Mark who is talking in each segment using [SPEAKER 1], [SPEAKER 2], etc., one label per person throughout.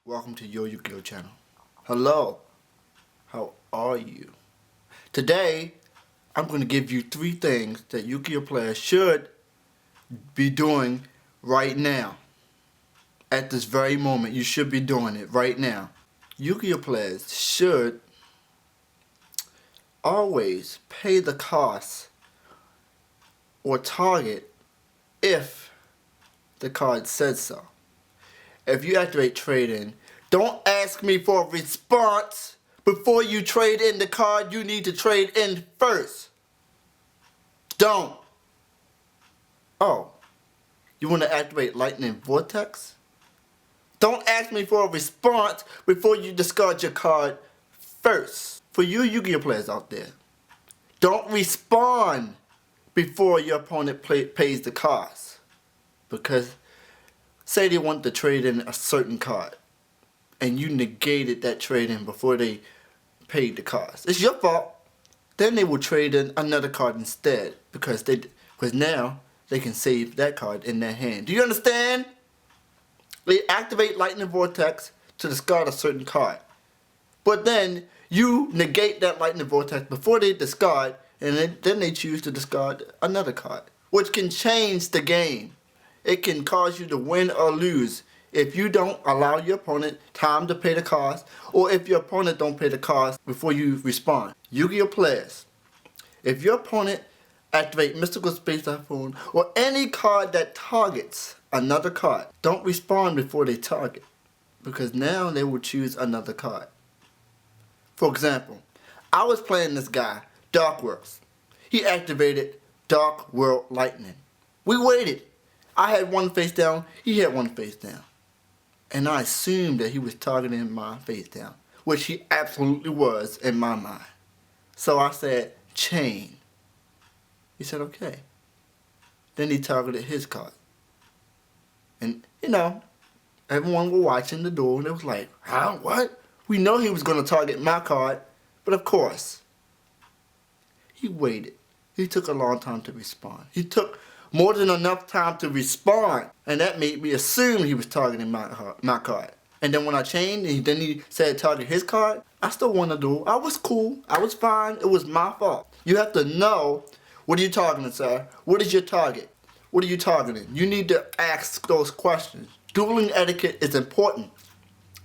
[SPEAKER 1] Welcome to your Yugioh channel. Hello, how are you? Today, I'm going to give you 3 things that Yugioh players should be doing right now. At this very moment, you should be doing it right now. Yugioh players should always pay the cost or target if the card says so. If you activate trade-in, don't ask me for a response before you trade in the card you need to trade in first. Don't. Oh, you want to activate Lightning Vortex? Don't ask me for a response before you discard your card first. For you Yu-Gi-Oh players out there, don't respond before your opponent pays the cost. Because say they want to trade in a certain card and you negated that trade in before they paid the cost. It's your fault. Then they will trade in another card instead because now they can save that card in their hand. Do you understand? They activate Lightning Vortex to discard a certain card. But then you negate that Lightning Vortex before they discard, and then they choose to discard another card, which can change the game. It can cause you to win or lose if you don't allow your opponent time to pay the cost, or if your opponent don't pay the cost before you respond. Yu-Gi-Oh players, if your opponent activate Mystical Space Typhoon or any card that targets another card, don't respond before they target, because now they will choose another card. For example, I was playing this guy, Dark Worlds. He activated Dark World Lightning. We waited. I had one face down, he had one face down. And I assumed that he was targeting my face down, which he absolutely was in my mind. So I said, chain. He said, okay. Then he targeted his card. And, everyone was watching the door and it was like, huh, what? We know he was going to target my card, but of course, he waited. He took a long time to respond. He took more than enough time to respond, and that made me assume he was targeting my card. And then when I changed, and then he said target his card, I still won the duel. I was cool. I was fine. It was my fault. You have to know, what are you targeting, sir? What is your target? What are you targeting? You need to ask those questions. Dueling etiquette is important.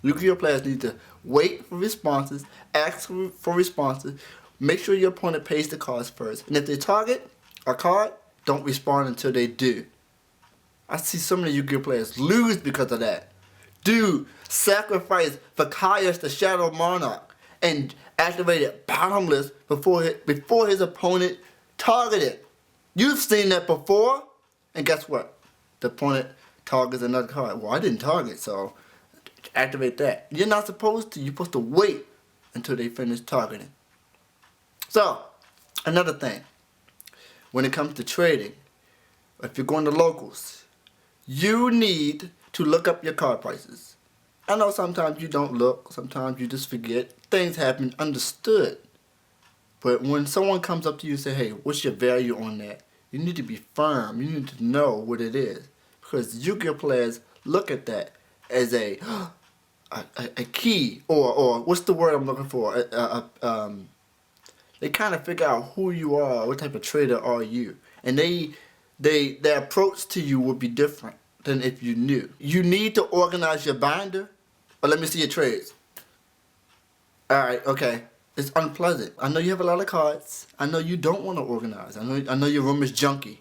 [SPEAKER 1] Yu-Gi-Oh players need to wait for responses, ask for responses, make sure your opponent pays the cards first. And if they target a card, don't respond until they do. I see so many Yu-Gi-Oh players lose because of that. Dude sacrificed Vakaios the Shadow Monarch and activated Bottomless before his opponent targeted. You've seen that before, and guess what? The opponent targets another card. Well, I didn't target, so activate that. You're not supposed to. You're supposed to wait until they finish targeting. So, another thing. When it comes to trading, if you're going to locals, you need to look up your card prices. I know sometimes you don't look, sometimes you just forget. Things happen, understood. But when someone comes up to you and say, hey, what's your value on that? You need to be firm. You need to know what it is. Because Yu-Gi-Oh players look at that as a key, or what's the word I'm looking for? They kind of figure out who you are, what type of trader are you. And their approach to you will be different than if you knew. You need to organize your binder. Or let me see your trades. Alright, okay. It's unpleasant. I know you have a lot of cards. I know you don't want to organize. I know your room is junky.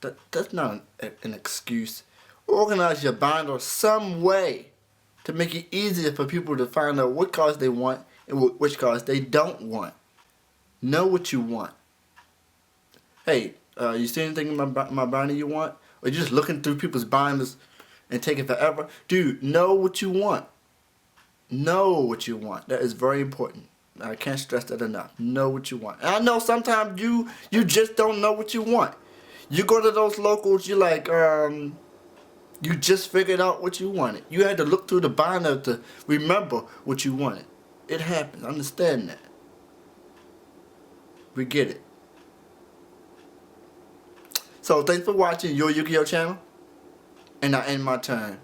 [SPEAKER 1] That's not an excuse. Organize your binder some way to make it easier for people to find out what cards they want and which cards they don't want. Know what you want. Hey, you see anything in my binder you want? Or you just looking through people's binders and taking forever? Dude, know what you want. Know what you want. That is very important. I can't stress that enough. Know what you want. And I know sometimes you just don't know what you want. You go to those locals, you're like, you just figured out what you wanted. You had to look through the binder to remember what you wanted. It happens. Understand that. We get it. So thanks for watching your Yu-Gi-Oh channel. And I end my turn.